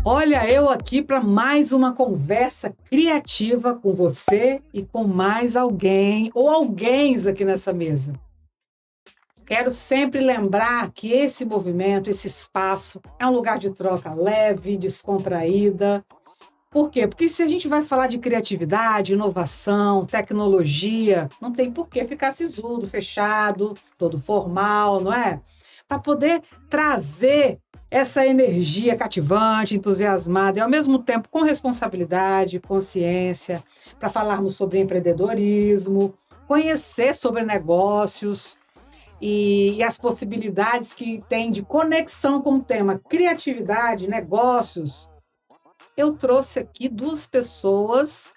Olha, eu aqui para mais uma conversa criativa com você e com mais alguém ou alguéns aqui nessa mesa. Quero sempre lembrar que esse movimento, esse espaço, é um lugar de troca leve, descontraída. Por quê? Porque se a gente vai falar de criatividade, inovação, tecnologia, não tem por que ficar sisudo, fechado, todo formal, não é? Para poder trazer essa energia cativante, entusiasmada e, ao mesmo tempo, com responsabilidade, consciência, para falarmos sobre empreendedorismo, conhecer sobre negócios e as possibilidades que tem de conexão com o tema criatividade, negócios. Eu trouxe aqui duas pessoas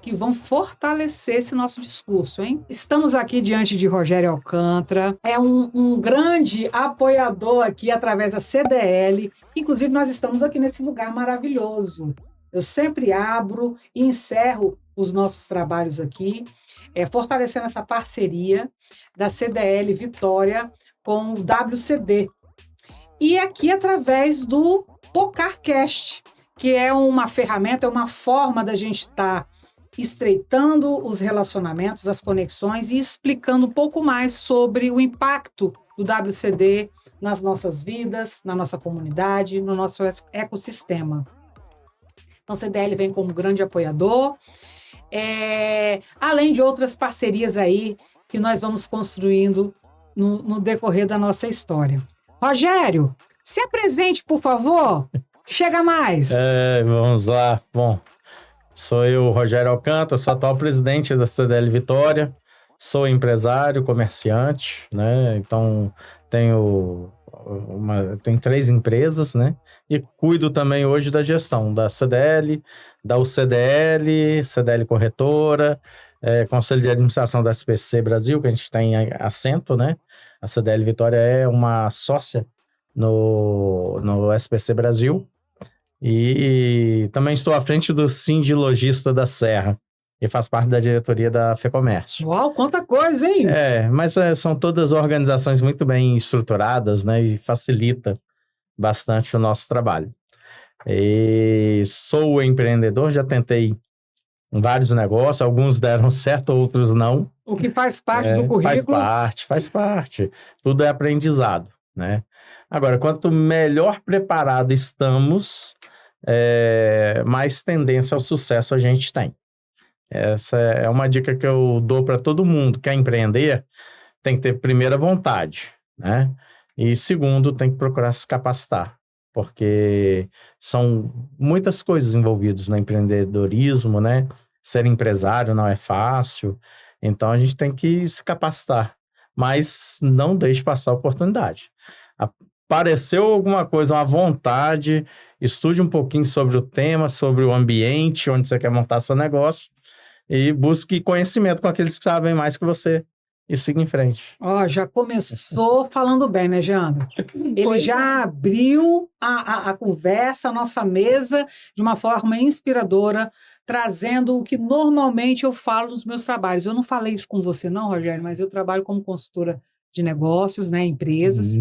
que vão fortalecer esse nosso discurso, hein? Estamos aqui diante de Rogério Alcântara, é um grande apoiador aqui através da CDL, inclusive nós estamos aqui nesse lugar maravilhoso. Eu sempre abro e encerro os nossos trabalhos aqui, fortalecendo essa parceria da CDL Vitória com o WCD. E aqui através do PocarCast, que é uma ferramenta, é uma forma da gente estar estreitando os relacionamentos, as conexões e explicando um pouco mais sobre o impacto do WCD nas nossas vidas, na nossa comunidade, no nosso ecossistema. Então, o CDL vem como grande apoiador, além de outras parcerias aí que nós vamos construindo no decorrer da nossa história. Rogério, se apresente, por favor. Chega mais! Vamos lá. Bom, sou eu, Rogério Alcântara, sou atual presidente da CDL Vitória, sou empresário, comerciante, né? Então, tenho 3 empresas, né? E cuido também hoje da gestão da CDL, da UCDL, CDL Corretora, Conselho de Administração da SPC Brasil, que a gente tem assento, né? A CDL Vitória é uma sócia no SPC Brasil. E também estou à frente do Sindilogista da Serra, que faz parte da diretoria da FEComércio. Uau, quanta coisa, hein? Mas são todas organizações muito bem estruturadas, né? E facilita bastante o nosso trabalho. E sou empreendedor, já tentei vários negócios, alguns deram certo, outros não. O que faz parte do currículo? Faz parte. Tudo é aprendizado, né? Agora, quanto melhor preparado estamos, mais tendência ao sucesso a gente tem. Essa é uma dica que eu dou para todo mundo. Quer empreender, tem que ter, primeiro, a vontade, né? E segundo, tem que procurar se capacitar, porque são muitas coisas envolvidas no empreendedorismo, né? Ser empresário não é fácil, então a gente tem que se capacitar, mas não deixe passar a oportunidade. Apareceu alguma coisa, uma vontade, estude um pouquinho sobre o tema, sobre o ambiente onde você quer montar seu negócio e busque conhecimento com aqueles que sabem mais que você e siga em frente. Já começou falando bem, né, Jeana? Ele já abriu a conversa, a nossa mesa, de uma forma inspiradora, trazendo o que normalmente eu falo nos meus trabalhos. Eu não falei isso com você não, Rogério, mas eu trabalho como consultora de negócios, né, empresas.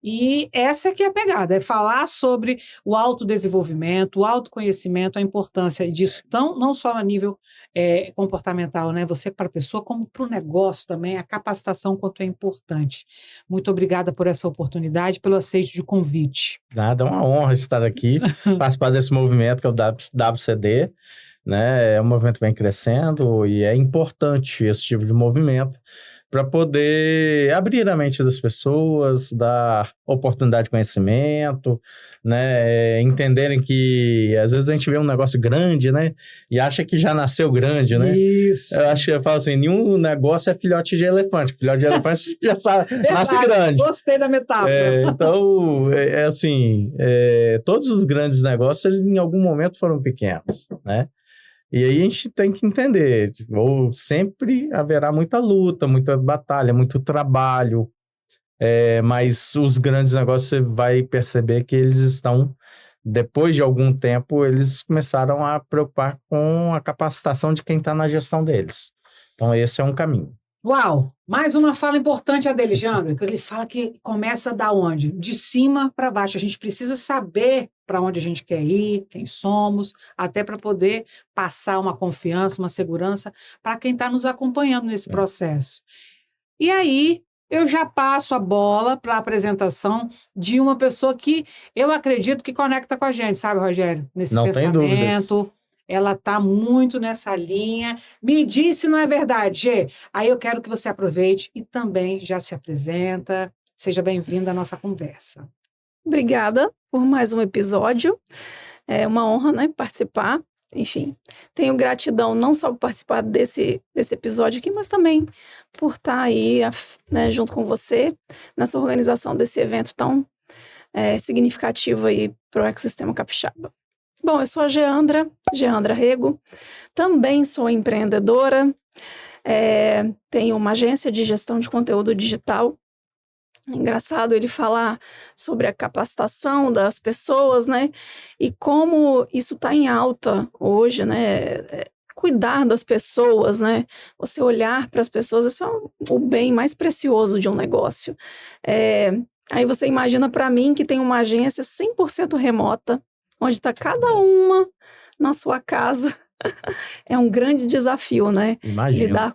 E essa é que é a pegada, é falar sobre o autodesenvolvimento, o autoconhecimento, a importância disso, não só a nível comportamental, né? Você para a pessoa, como para o negócio também, a capacitação quanto é importante. Muito obrigada por essa oportunidade, pelo aceite de convite. Nada, é uma honra estar aqui, participar desse movimento que é o WCD, né? É um movimento que vem crescendo e é importante esse tipo de movimento para poder abrir a mente das pessoas, dar oportunidade de conhecimento, né? Entenderem que às vezes a gente vê um negócio grande, né? E acha que já nasceu grande, né? Isso. Eu falo assim, nenhum negócio é filhote de elefante. Filhote de elefante já nasce grande. Gostei da metáfora. Então, assim, todos os grandes negócios, eles, em algum momento foram pequenos, né? E aí a gente tem que entender, sempre haverá muita luta, muita batalha, muito trabalho, mas os grandes negócios você vai perceber que eles estão, depois de algum tempo, eles começaram a preocupar com a capacitação de quem está na gestão deles. Então esse é um caminho. Uau! Mais uma fala importante a dele, Jandra, que ele fala que começa da onde? De cima para baixo. A gente precisa saber para onde a gente quer ir, quem somos, até para poder passar uma confiança, uma segurança para quem está nos acompanhando nesse processo. E aí, eu já passo a bola para a apresentação de uma pessoa que eu acredito que conecta com a gente, sabe, Rogério? Nesse Não tem dúvidas. pensamento. Ela está muito nessa linha. Me diz se não é verdade, Gê. Aí eu quero que você aproveite e também já se apresenta. Seja bem-vinda à nossa conversa. Obrigada por mais um episódio. É uma honra, né, participar. Enfim, tenho gratidão não só por participar desse episódio aqui, mas também por estar aí, né, junto com você nessa organização desse evento tão significativo aí para o ecossistema capixaba. Bom, eu sou a Geandra Rego, também sou empreendedora, tenho uma agência de gestão de conteúdo digital. Engraçado ele falar sobre a capacitação das pessoas, né? E como isso está em alta hoje, né? Cuidar das pessoas, né? Você olhar para as pessoas, esse é o bem mais precioso de um negócio. Aí você imagina para mim que tem uma agência 100% remota, onde está cada uma na sua casa. É um grande desafio, né? Imagino. Lidar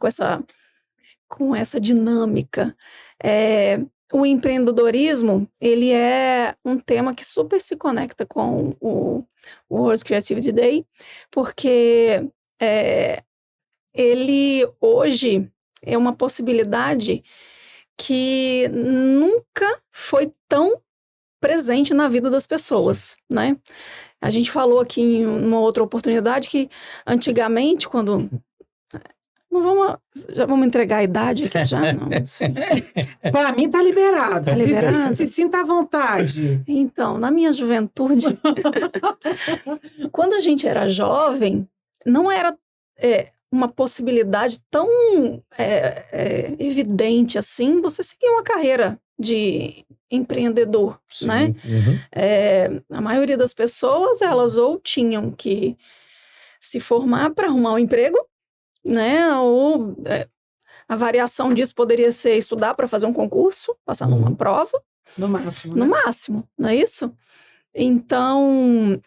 com essa dinâmica. O empreendedorismo, ele é um tema que super se conecta com o World Creativity Day, porque ele hoje é uma possibilidade que nunca foi tão presente na vida das pessoas, né? A gente falou aqui em uma outra oportunidade que antigamente, quando... Já vamos entregar a idade aqui já? Não. Para mim tá liberado. Tá liberado? Se sinta à vontade. Então, na minha juventude, quando a gente era jovem, não era uma possibilidade tão evidente assim você seguir uma carreira de empreendedor, Sim. Né? Uhum. A maioria das pessoas, elas ou tinham que se formar para arrumar um emprego, né? Ou a variação disso poderia ser estudar para fazer um concurso, passar numa prova. No máximo, No máximo, não é isso? Então,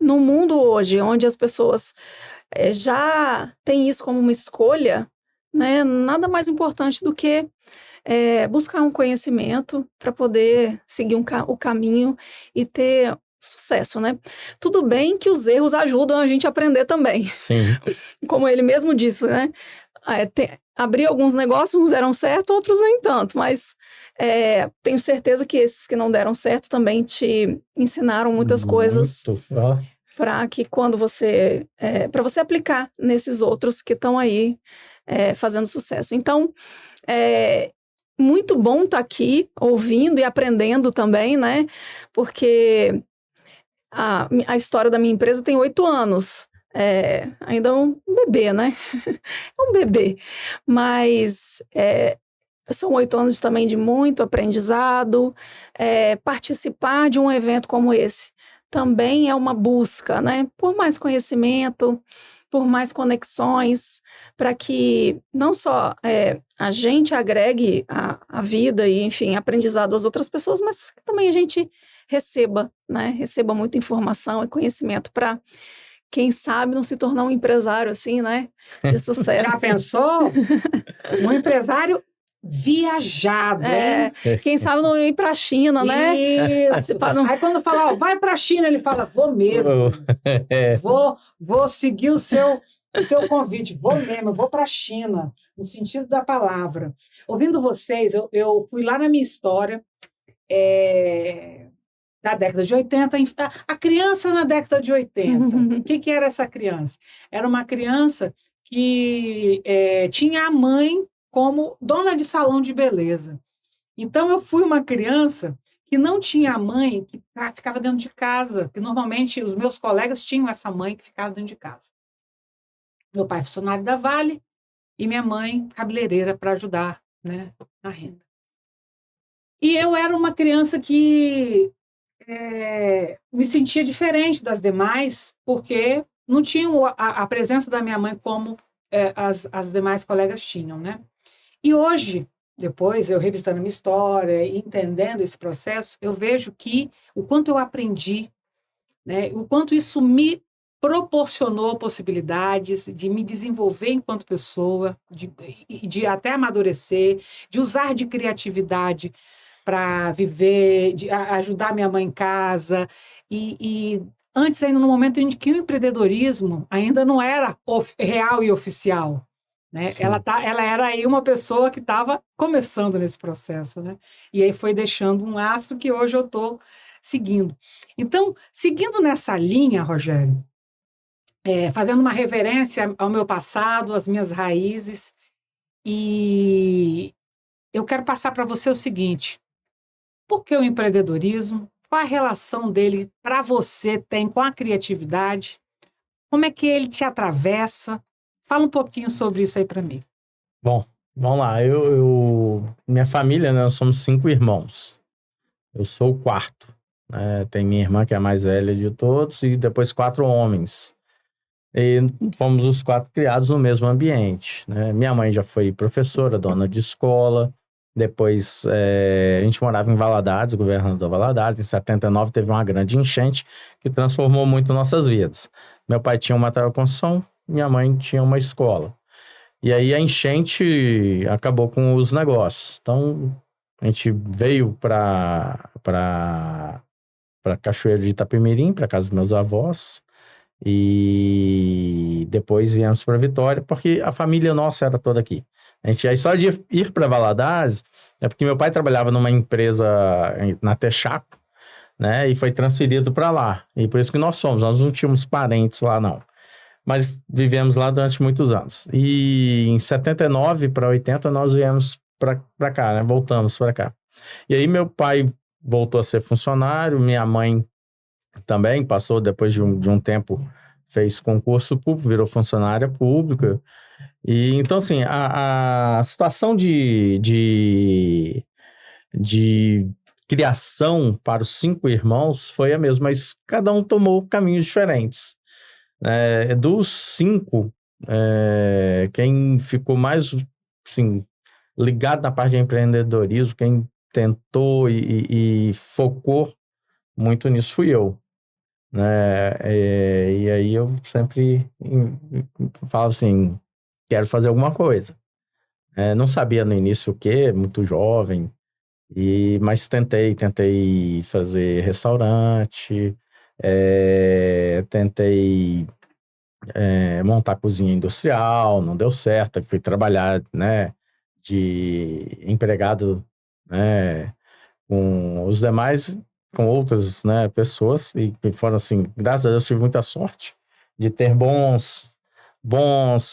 no mundo hoje, onde as pessoas já têm isso como uma escolha, né? Nada mais importante do que buscar um conhecimento para poder seguir o caminho e ter sucesso, né? Tudo bem que os erros ajudam a gente a aprender também. Sim. Como ele mesmo disse, né? Abrir alguns negócios, uns deram certo, outros nem tanto, mas tenho certeza que esses que não deram certo também te ensinaram muitas coisas para que quando para você aplicar nesses outros que estão aí fazendo sucesso. Então, muito bom estar aqui ouvindo e aprendendo também, né? Porque a história da minha empresa tem 8 anos. Ainda é um bebê, né? É um bebê. Mas são 8 anos também de muito aprendizado. Participar de um evento como esse também é uma busca, né? Por mais conhecimento, por mais conexões, para que não só a gente agregue a vida e, enfim, aprendizado às outras pessoas, mas que também a gente receba, né? Receba muita informação e conhecimento para, quem sabe, não se tornar um empresário assim, né? De sucesso. Já pensou? Um empresário viajado, hein? Quem sabe não ir para a China, né? Isso. Aí quando fala, vai para a China, ele fala, vou mesmo. Vou seguir o seu convite, vou mesmo, vou para a China, no sentido da palavra. Ouvindo vocês, eu fui lá na minha história da década de 80, a criança na década de 80. O que era essa criança? Era uma criança que tinha a mãe como dona de salão de beleza. Então, eu fui uma criança que não tinha a mãe que ficava dentro de casa, que normalmente os meus colegas tinham essa mãe que ficava dentro de casa. Meu pai é funcionário da Vale e minha mãe cabeleireira para ajudar, né, na renda. E eu era uma criança que me sentia diferente das demais, porque não tinha a presença da minha mãe como as demais colegas tinham, né? E hoje, depois, eu revisando a minha história e entendendo esse processo, eu vejo que o quanto eu aprendi, né, o quanto isso me proporcionou possibilidades de me desenvolver enquanto pessoa, de até amadurecer, de usar de criatividade para viver, de ajudar minha mãe em casa. E antes, ainda no momento em que o empreendedorismo ainda não era real e oficial, né? Ela era aí uma pessoa que estava começando nesse processo, né? E aí foi deixando um lastro que hoje eu estou seguindo. Então, seguindo nessa linha, Rogério, fazendo uma reverência ao meu passado, às minhas raízes, e eu quero passar para você o seguinte: por que o empreendedorismo? Qual a relação dele para você tem com a criatividade? Como é que ele te atravessa? Fala um pouquinho sobre isso aí para mim. Bom, vamos lá. Minha família, né, nós somos 5 irmãos. Eu sou o quarto. Né? Tem minha irmã, que é a mais velha de todos, e depois 4 homens. E fomos os 4 criados no mesmo ambiente. Né? Minha mãe já foi professora, dona de escola. Depois, a gente morava em Valadares, governador Valadares. Em 79 teve uma grande enchente que transformou muito nossas vidas. Meu pai tinha um material de construção, minha mãe tinha uma escola. E aí a enchente acabou com os negócios. Então, a gente veio para Cachoeiro de Itapemirim, para casa dos meus avós. E depois viemos para Vitória, porque a família nossa era toda aqui. A gente aí só de ir para Valadares, é porque meu pai trabalhava numa empresa na Texaco, né? E foi transferido para lá. E por isso que nós não tínhamos parentes lá, não. Mas vivemos lá durante muitos anos. E em 79 para 80 nós viemos para cá, né? Voltamos para cá. E aí meu pai voltou a ser funcionário, minha mãe também passou, depois de um tempo, fez concurso público, virou funcionária pública. E então, assim, a situação de criação para os 5 irmãos foi a mesma, mas cada um tomou caminhos diferentes. Dos 5, quem ficou mais, assim, ligado na parte de empreendedorismo, quem tentou e focou muito nisso fui eu. Né? E aí eu sempre falo assim, quero fazer alguma coisa. Não sabia no início o quê, muito jovem, mas tentei fazer restaurante, tentei montar cozinha industrial, não deu certo, fui trabalhar, né, de empregado, né, com os demais, com outras, né, pessoas, e foram assim, graças a Deus tive muita sorte de ter bons,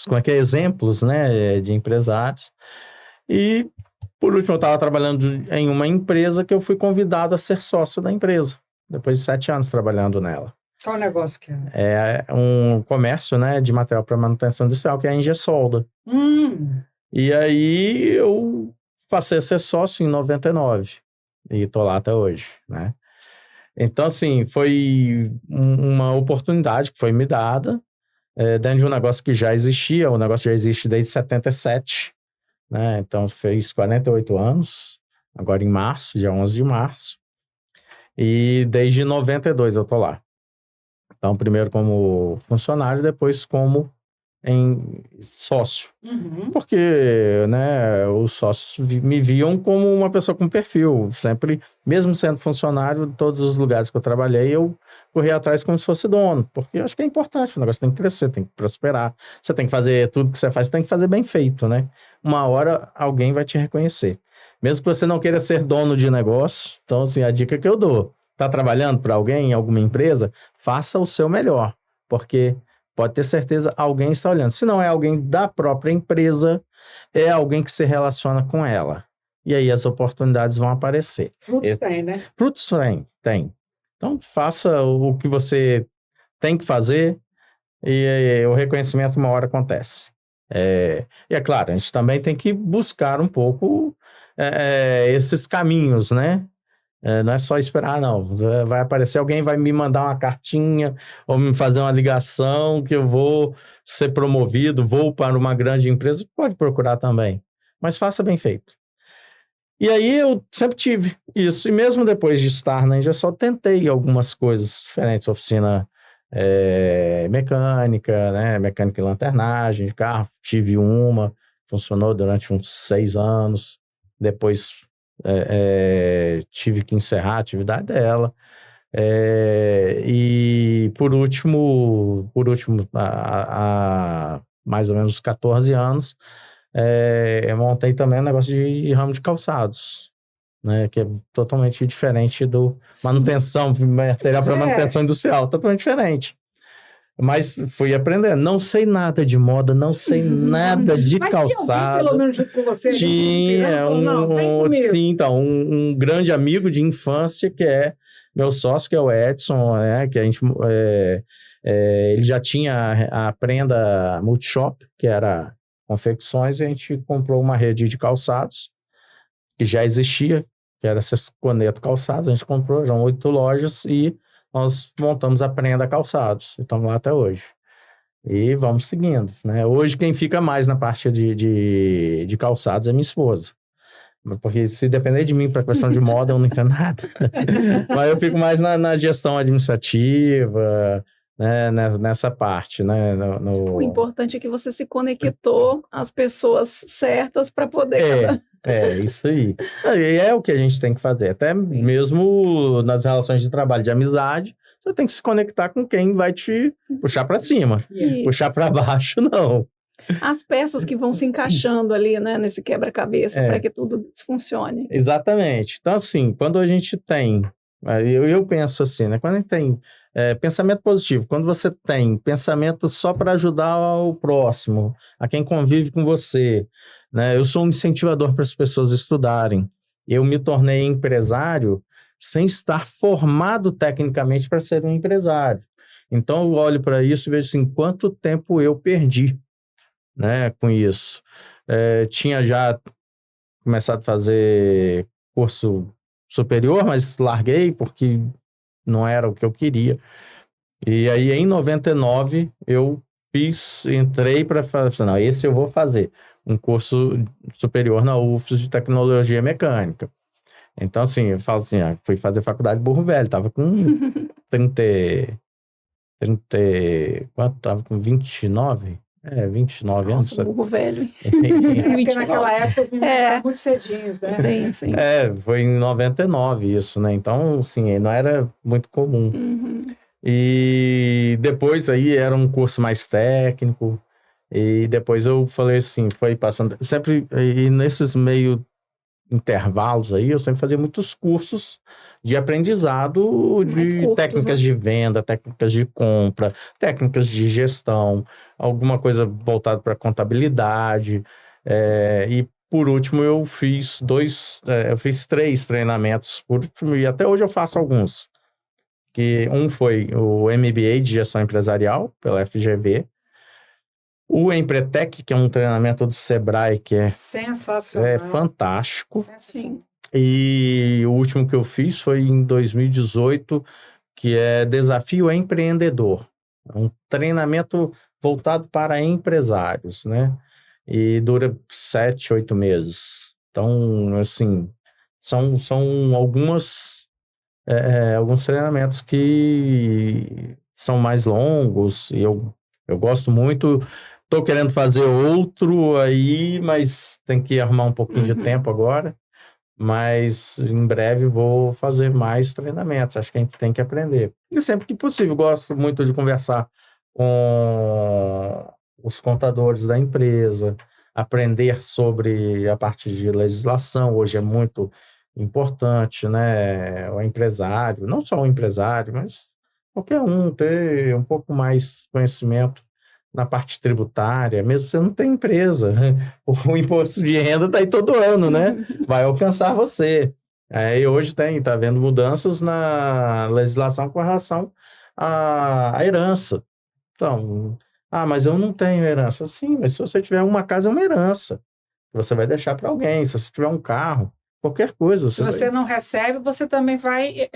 como é que é, exemplos, né, de empresários. E, por último, eu estava trabalhando em uma empresa que eu fui convidado a ser sócio da empresa, depois de 7 anos trabalhando nela. Qual o negócio que é? É um comércio, né, de material para manutenção industrial, que é a Ingesolda. E aí eu passei a ser sócio em 99 e tô lá até hoje, né? Então, assim, foi uma oportunidade que foi me dada dentro de um negócio que já existia. O negócio já existe desde 77, né? Então, fez 48 anos, agora em março, dia 11 de março. E desde 92 eu tô lá. Então, primeiro como funcionário, depois como sócio. Porque, né, os sócios me viam como uma pessoa com perfil. Sempre, mesmo sendo funcionário, em todos os lugares que eu trabalhei, eu corri atrás como se fosse dono. Porque eu acho que é importante, o negócio tem que crescer, tem que prosperar. Você tem que fazer tudo que você faz, tem que fazer bem feito, né? Uma hora alguém vai te reconhecer. Mesmo que você não queira ser dono de negócio, então, assim, a dica que eu dou, tá trabalhando para alguém, em alguma empresa, faça o seu melhor, porque pode ter certeza, alguém está olhando. Se não é alguém da própria empresa, é alguém que se relaciona com ela. E aí as oportunidades vão aparecer. Frutos tem, né? Frutos tem. Então, faça o que você tem que fazer e o reconhecimento uma hora acontece. E é claro, a gente também tem que buscar um pouco esses caminhos, né? Não é só esperar, não. Vai aparecer alguém, vai me mandar uma cartinha ou me fazer uma ligação que eu vou ser promovido, vou para uma grande empresa. Pode procurar também, mas faça bem feito. E aí eu sempre tive isso. E mesmo depois de estar na Ingesol, tentei algumas coisas diferentes. Oficina mecânica, né? Mecânica e lanternagem de carro. Tive uma, funcionou durante uns 6 anos. Depois tive que encerrar a atividade dela. E por último, há mais ou menos 14 anos, eu montei também um negócio de ramo de calçados, né, que é totalmente diferente do manutenção, material para manutenção industrial, totalmente diferente. Mas fui aprendendo. Não sei nada de moda, não sei nada de calçado. Mas tinha alguém, pelo menos, junto com você? Tinha um grande amigo de infância, que é meu sócio, que é o Edson, que a gente... ele já tinha a Prenda Multishop, que era confecções, e a gente comprou uma rede de calçados, que já existia, que era Sesconeto Calçados. A gente comprou, eram 8 lojas, e nós montamos a Prenda Calçados. E estamos lá até hoje. E vamos seguindo, né? Hoje, quem fica mais na parte de calçados é minha esposa. Porque se depender de mim para questão de moda, eu não entendo nada. Mas eu fico mais na gestão administrativa, né? Nessa parte, né? O importante é que você se conectou às pessoas certas para poder... Isso aí. E é o que a gente tem que fazer. Até mesmo nas relações de trabalho, de amizade, você tem que se conectar com quem vai te puxar para cima. Isso. Puxar para baixo, não. As peças que vão se encaixando ali, né, nesse quebra-cabeça, para que tudo funcione. Exatamente. Então, assim, quando a gente tem... Eu penso assim, né? Quando a gente tem pensamento positivo, quando você tem pensamento só para ajudar o próximo, a quem convive com você, né? Eu sou um incentivador para as pessoas estudarem. Eu me tornei empresário sem estar formado tecnicamente para ser um empresário. Então, eu olho para isso e vejo assim, quanto tempo eu perdi, né, com isso. Tinha já começado a fazer curso superior, mas larguei porque não era o que eu queria. E aí, em 99, eu entrei para fazer, não, esse eu vou fazer, um curso superior na UFS de Tecnologia Mecânica. Então, assim, eu falo assim, fui fazer faculdade Burro Velho, tava com quanto? Tava com 29? 29 anos. Nossa, Burro Velho. Porque naquela época os meninos estavam muito cedinhos, né? Sim, sim. Foi em 99 isso, né? Então, assim, não era muito comum. Uhum. E depois aí era um curso mais técnico. E depois eu falei assim, foi passando... Sempre, e nesses meio intervalos aí, eu sempre fazia muitos cursos de aprendizado de técnicas de venda, técnicas de compra, técnicas de gestão, alguma coisa voltada para contabilidade. E por último eu fiz 3 treinamentos por último, e até hoje eu faço alguns. Que um foi o MBA de Gestão Empresarial, pela FGV. O Empretec, que é um treinamento do Sebrae, que é sensacional, fantástico. Sim. E o último que eu fiz foi em 2018, que é Desafio Empreendedor. É um treinamento voltado para empresários, né? E dura 7, 8 meses. Então, assim, são alguns treinamentos que são mais longos, e eu gosto muito. Estou querendo fazer outro aí, mas tem que arrumar um pouquinho de tempo agora. Mas em breve vou fazer mais treinamentos. Acho que a gente tem que aprender. E sempre que possível, gosto muito de conversar com os contadores da empresa, aprender sobre a parte de legislação. Hoje é muito importante, né? O empresário, não só o empresário, mas qualquer um ter um pouco mais conhecimento na parte tributária, mesmo se você não tem empresa. O imposto de renda está aí todo ano, né? Vai alcançar você. E hoje está havendo mudanças na legislação com relação à herança. Então, mas eu não tenho herança. Sim, mas se você tiver uma casa, é uma herança. Você vai deixar para alguém. Se você tiver um carro, qualquer coisa. Se você não recebe, você também vai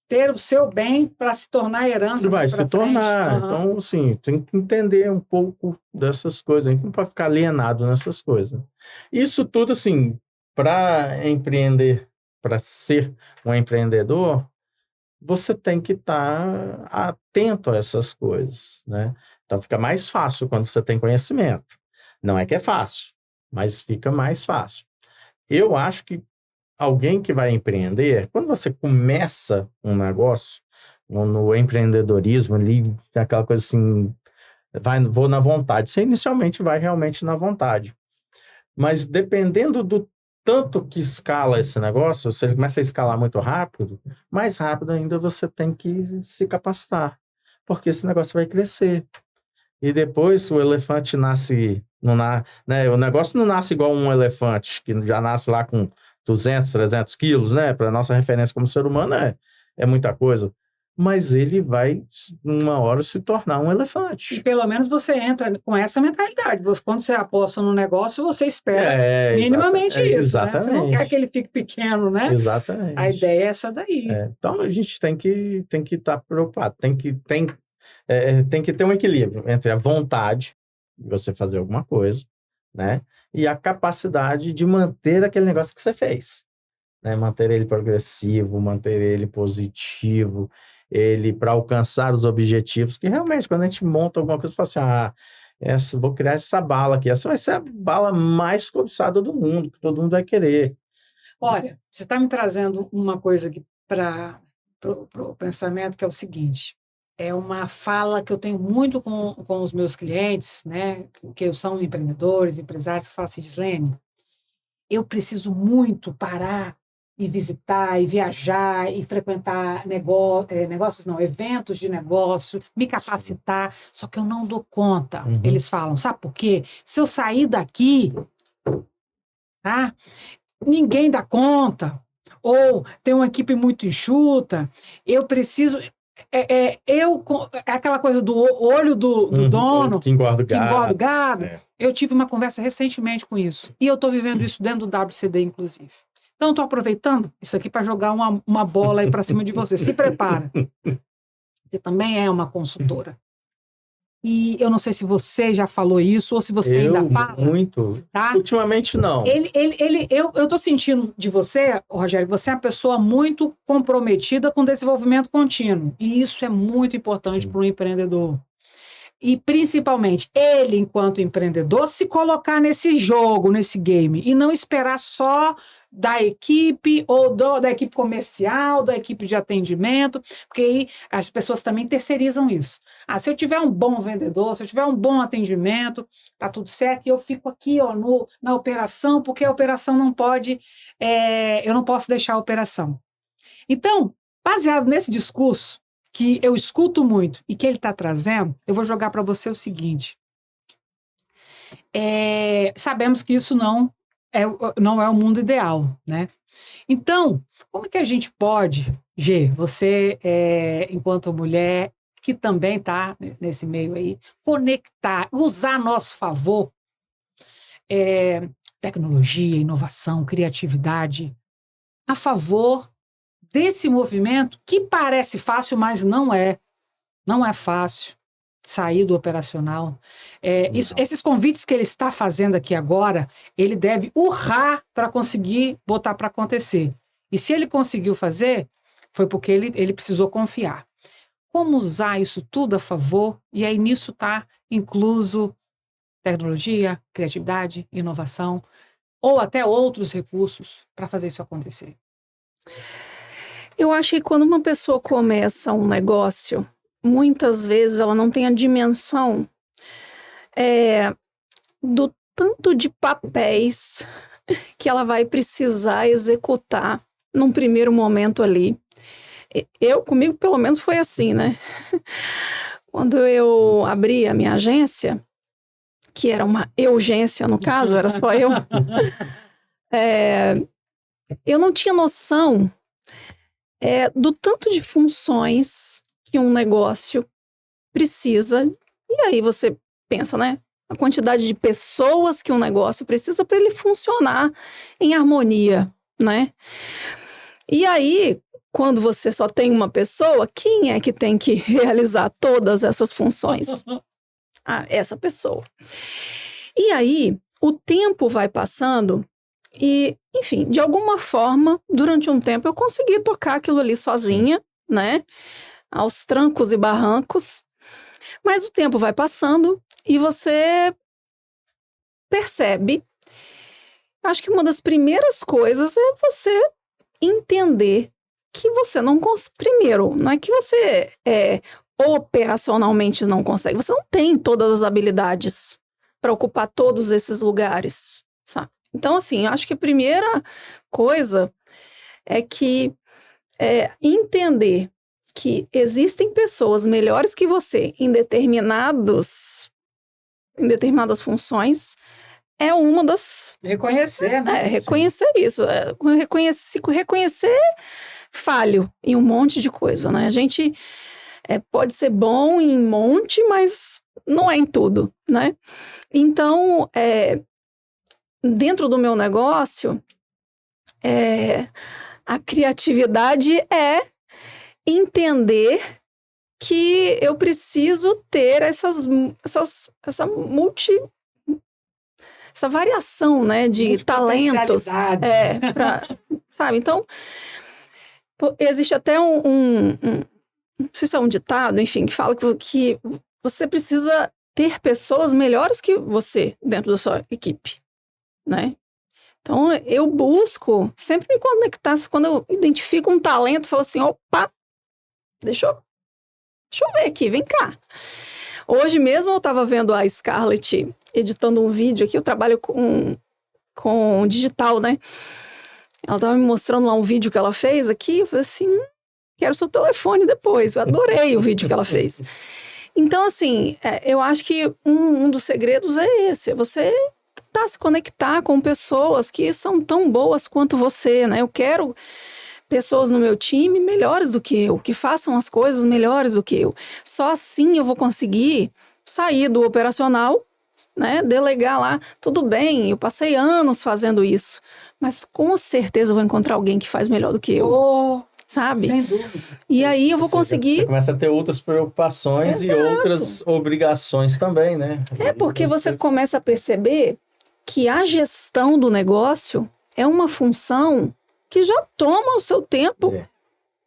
ter o seu bem para se tornar herança vai mais se pra frente. tornar. Aham. Então, assim, tem que entender um pouco dessas coisas. A gente não pode ficar alienado nessas coisas. Isso tudo, assim, para empreender, para ser um empreendedor, você tem que estar atento a essas coisas, né? Então, fica mais fácil quando você tem conhecimento. Não é que é fácil, mas fica mais fácil. Eu acho que alguém que vai empreender, quando você começa um negócio, no empreendedorismo ali, aquela coisa assim, vou na vontade. Você inicialmente vai realmente na vontade. Mas dependendo do tanto que escala esse negócio, você começa a escalar muito rápido, mais rápido ainda você tem que se capacitar, porque esse negócio vai crescer. E depois o elefante nasce, né? O negócio não nasce igual um elefante, que já nasce lá com 200, 300 quilos, né? Para nossa referência como ser humano é muita coisa. Mas ele vai, uma hora, se tornar um E elefante. pelo menos você entra com essa mentalidade. Quando você aposta no negócio, você espera minimamente isso, né? Você não quer que ele fique pequeno, né? Exatamente. A ideia é essa daí. Então a gente tem que estar preocupado, tem que ter um equilíbrio entre a vontade de você fazer alguma coisa, né? E a capacidade de manter aquele negócio que você fez, né? Manter ele progressivo, manter ele positivo, ele para alcançar os objetivos, que realmente, quando a gente monta alguma coisa, você fala assim, vou criar essa bala aqui, essa vai ser a bala mais cobiçada do mundo, que todo mundo vai querer. Olha, você está me trazendo uma coisa aqui para o pensamento, que é o seguinte: é uma fala que eu tenho muito com os meus clientes, né, que são empreendedores, empresários, que falam assim, Gislene, eu preciso muito parar e visitar, e viajar, e frequentar negócios, não, eventos de negócio, me capacitar, só que eu não dou conta. Uhum. Eles falam, sabe por quê? Se eu sair daqui, tá? Ninguém dá conta, ou tem uma equipe muito enxuta, eu preciso... É aquela coisa do olho do dono que engorda o gado. Eu tive uma conversa recentemente com isso, e eu estou vivendo isso dentro do WCD, inclusive. Então, estou aproveitando isso aqui para jogar uma bola aí para cima de você. Se prepara. Você também é uma consultora. E eu não sei se você já falou isso ou se você ainda fala. Muito. Tá? Ultimamente, não. Eu estou sentindo de você, Rogério, que você é uma pessoa muito comprometida com desenvolvimento contínuo. E isso é muito importante para o empreendedor. E, principalmente, ele, enquanto empreendedor, se colocar nesse jogo, nesse game, e não esperar só da equipe, ou da equipe comercial, da equipe de atendimento, porque aí as pessoas também terceirizam isso. Se eu tiver um bom vendedor, se eu tiver um bom atendimento, tá tudo certo, e eu fico aqui na operação, porque a operação não pode, eu não posso deixar a operação. Então, baseado nesse discurso, que eu escuto muito e que ele está trazendo, eu vou jogar para você o seguinte. Sabemos que isso não é o mundo ideal, né? Então, como é que a gente pode, você, enquanto mulher, que também está nesse meio aí, conectar, usar a nosso favor tecnologia, inovação, criatividade, a favor desse movimento que parece fácil, mas não é. Não é fácil sair do operacional. Esses convites que ele está fazendo aqui agora, ele deve urrar para conseguir botar para acontecer. E se ele conseguiu fazer, foi porque ele precisou confiar. Como usar isso tudo a favor? E aí nisso está incluso tecnologia, criatividade, inovação, ou até outros recursos para fazer isso acontecer. Eu acho que quando uma pessoa começa um negócio, muitas vezes ela não tem a dimensão do tanto de papéis que ela vai precisar executar num primeiro momento ali. Comigo, pelo menos, foi assim, né? Quando eu abri a minha agência, que era uma urgência, no caso, era só eu, eu não tinha noção do tanto de funções que um negócio precisa. E aí você pensa, né? a quantidade de pessoas que um negócio precisa para ele funcionar em harmonia, né? E aí, quando você só tem uma pessoa, quem é que tem que realizar todas essas funções? Essa pessoa. E aí, o tempo vai passando e, enfim, de alguma forma, durante um tempo, eu consegui tocar aquilo ali sozinha, né? Aos trancos e barrancos. Mas o tempo vai passando e você percebe. Acho que uma das primeiras coisas é você entender que você não consegue. Primeiro, não é que você operacionalmente não consegue. Você não tem todas as habilidades para ocupar todos esses lugares, sabe? Então, assim, acho que a primeira coisa é que entender que existem pessoas melhores que você em determinadas funções é uma das... Reconhecer, né? Reconhecer isso. Reconhecer falho em um monte de coisa, né? A gente pode ser bom em um monte, mas não é em tudo, né? Então, dentro do meu negócio, a criatividade é entender que eu preciso ter essa variação, né, de talentos. Sabe? Então, existe até não sei se é um ditado, enfim, que fala que você precisa ter pessoas melhores que você dentro da sua equipe, né? Então, eu busco sempre me conectar. Quando eu identifico um talento, eu falo assim, opa, deixa eu ver aqui, vem cá. Hoje mesmo eu estava vendo a Scarlett editando um vídeo aqui, eu trabalho com digital, né? Ela estava me mostrando lá um vídeo que ela fez aqui, eu falei assim, quero seu telefone depois, eu adorei o vídeo que ela fez. Então, assim, eu acho que um dos segredos é esse, você tentar se conectar com pessoas que são tão boas quanto você, né? Eu quero pessoas no meu time melhores do que eu, que façam as coisas melhores do que eu. Só assim eu vou conseguir sair do operacional, né? Delegar lá, tudo bem, eu passei anos fazendo isso, mas com certeza eu vou encontrar alguém que faz melhor do que eu. Sabe? Sem dúvida. E aí eu vou conseguir... Você começa a ter outras preocupações. Exato. E outras obrigações também, né? Porque você começa a perceber que a gestão do negócio é uma função que já toma o seu tempo,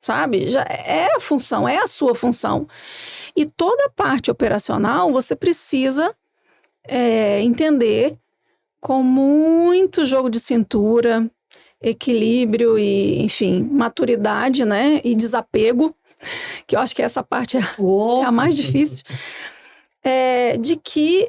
sabe? Já é a função, é a sua função. E toda a parte operacional você precisa entender com muito jogo de cintura, equilíbrio e, enfim, maturidade, né? E desapego, que eu acho que essa parte é a mais difícil. De que...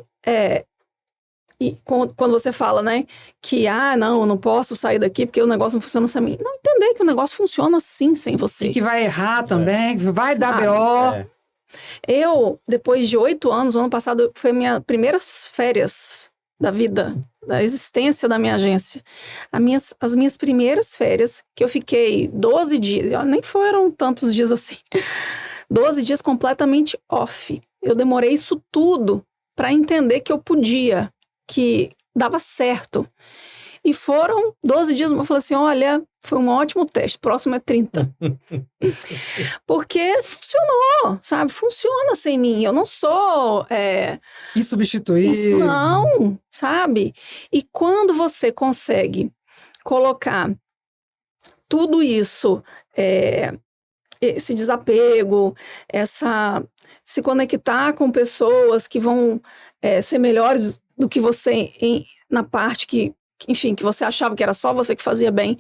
E quando você fala, né, que, não, eu não posso sair daqui porque o negócio não funciona sem mim. Não, entender que o negócio funciona sim sem você. E que vai errar também, que vai dar BO. Eu, depois de 8 anos, o ano passado foi as minhas primeiras férias da vida, da existência da minha agência. As minhas primeiras férias, que eu fiquei 12 dias, nem foram tantos dias assim, 12 dias completamente off. Eu demorei isso tudo para entender que eu podia, que dava certo. E foram 12 dias, eu falei assim, olha, foi um ótimo teste, próximo é 30. Porque funcionou, sabe? Funciona sem mim, eu não sou... insubstituível. Não, sabe? E quando você consegue colocar tudo isso, esse desapego, se conectar com pessoas que vão ser melhores do que você na parte que você achava que era só você que fazia bem.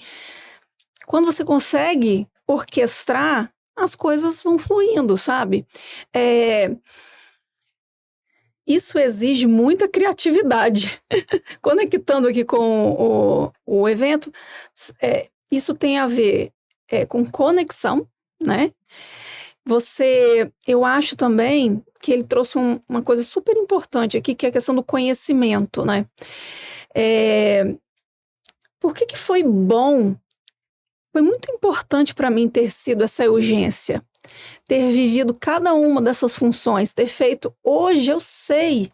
Quando você consegue orquestrar, as coisas vão fluindo, sabe? Isso exige muita criatividade. Conectando aqui com o evento, isso tem a ver com conexão, né? Eu acho também que ele trouxe uma coisa super importante aqui, que é a questão do conhecimento, né? Por que foi bom? Foi muito importante para mim ter sido essa urgência, ter vivido cada uma dessas funções, ter feito. Hoje eu sei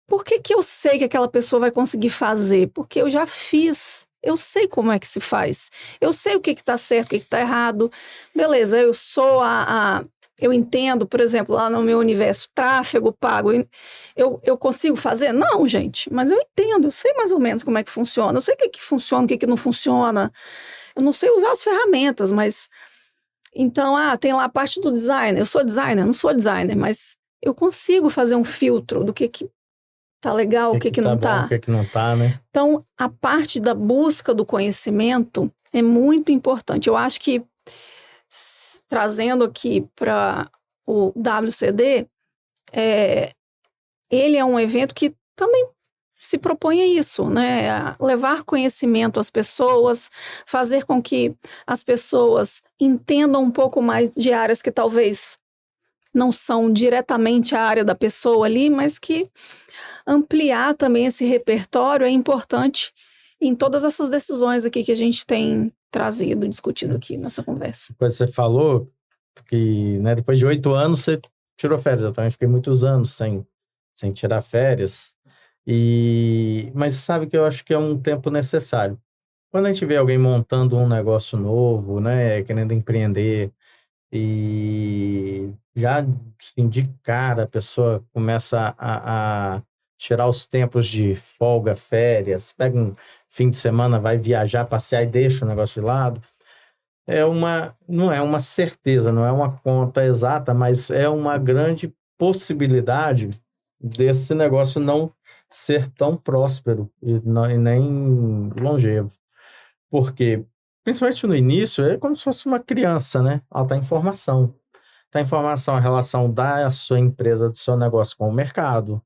Por que que eu sei que aquela pessoa vai conseguir fazer? Porque eu já fiz. Eu sei como é que se faz. Eu sei o que está certo, o que está errado. Beleza, eu sou eu entendo, por exemplo, lá no meu universo, tráfego pago. Eu consigo fazer? Não, gente. Mas eu entendo, eu sei mais ou menos como é que funciona. Eu sei o que funciona, o que não funciona. Eu não sei usar as ferramentas, mas... Então, tem lá a parte do designer. Eu sou designer, não sou designer, mas eu consigo fazer um filtro do que tá legal, o que não tá. O que não tá, né? Então, a parte da busca do conhecimento é muito importante. Eu acho que, trazendo aqui para o WCD, ele é um evento que também se propõe a isso, né? A levar conhecimento às pessoas, fazer com que as pessoas entendam um pouco mais de áreas que talvez não são diretamente a área da pessoa ali, mas que ampliar também esse repertório é importante em todas essas decisões aqui que a gente tem trazido, discutido aqui nessa conversa. Quando você falou que, né, depois de 8 anos você tirou férias, eu também fiquei muitos anos sem tirar férias, mas sabe que eu acho que é um tempo necessário. Quando a gente vê alguém montando um negócio novo, né, querendo empreender, e já assim, de cara a pessoa começa a tirar os tempos de folga, férias, pega um fim de semana, vai viajar, passear e deixa o negócio de lado. Não é uma certeza, não é uma conta exata, mas é uma grande possibilidade desse negócio não ser tão próspero e nem longevo. Porque, principalmente no início, é como se fosse uma criança, né? Ela está em formação. Está em formação a relação da sua empresa, do seu negócio com o mercado,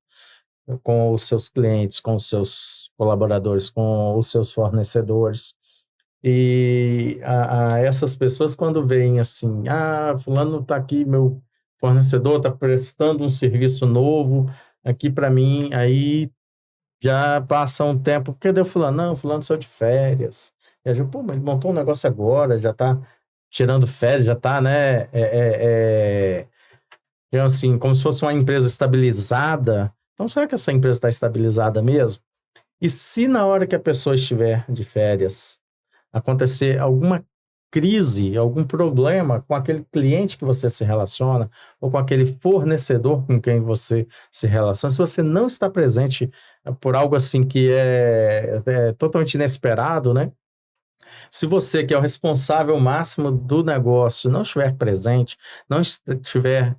com os seus clientes, com os seus colaboradores, com os seus fornecedores. E essas pessoas, quando veem assim, fulano está aqui, meu fornecedor está prestando um serviço novo aqui para mim, aí já passa um tempo, cadê o fulano? Não, fulano saiu de férias. E a gente, mas ele montou um negócio agora, já está tirando férias, já está, né, assim, como se fosse uma empresa estabilizada. Então, será que essa empresa está estabilizada mesmo? E se na hora que a pessoa estiver de férias acontecer alguma crise, algum problema com aquele cliente que você se relaciona ou com aquele fornecedor com quem você se relaciona, se você não está presente por algo assim que é totalmente inesperado, né? Se você, que é o responsável máximo do negócio, não estiver presente, não estiver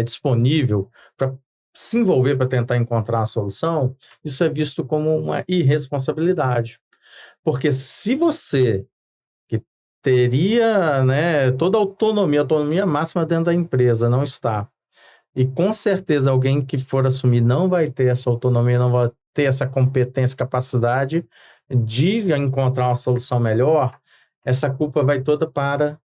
disponível para se envolver para tentar encontrar uma solução, isso é visto como uma irresponsabilidade. Porque se você, que teria, né, toda a autonomia máxima dentro da empresa, não está, e com certeza alguém que for assumir não vai ter essa autonomia, não vai ter essa competência, capacidade de encontrar uma solução melhor, essa culpa vai toda para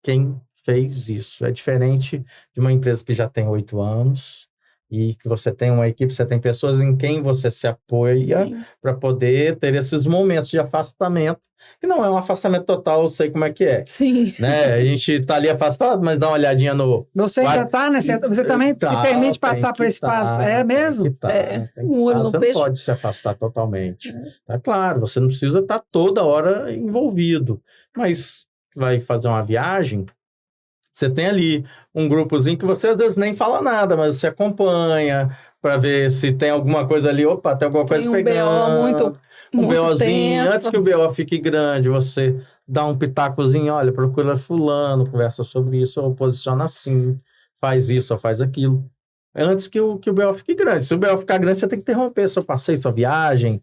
quem fez isso. É diferente de uma empresa que já tem 8 anos e que você tem uma equipe, você tem pessoas em quem você se apoia para poder ter esses momentos de afastamento, que não é um afastamento total, eu sei como é que é. Sim. Né? A gente está ali afastado, mas dá uma olhadinha no... Você ainda está, né? Você também se permite passar por esse passo. É mesmo? Um olho no você peixe. Não pode se afastar totalmente. Tá claro, você não precisa estar toda hora envolvido, mas vai fazer uma viagem, você tem ali um grupozinho que você às vezes nem fala nada, mas você acompanha para ver se tem alguma coisa ali. Opa, tem alguma coisa pegando. Um BOzinho. Antes que o BO fique grande, você dá um pitacozinho, olha, procura fulano, conversa sobre isso, ou posiciona assim, faz isso ou faz aquilo. Antes que o BO fique grande. Se o BO ficar grande, você tem que interromper seu passeio, sua viagem,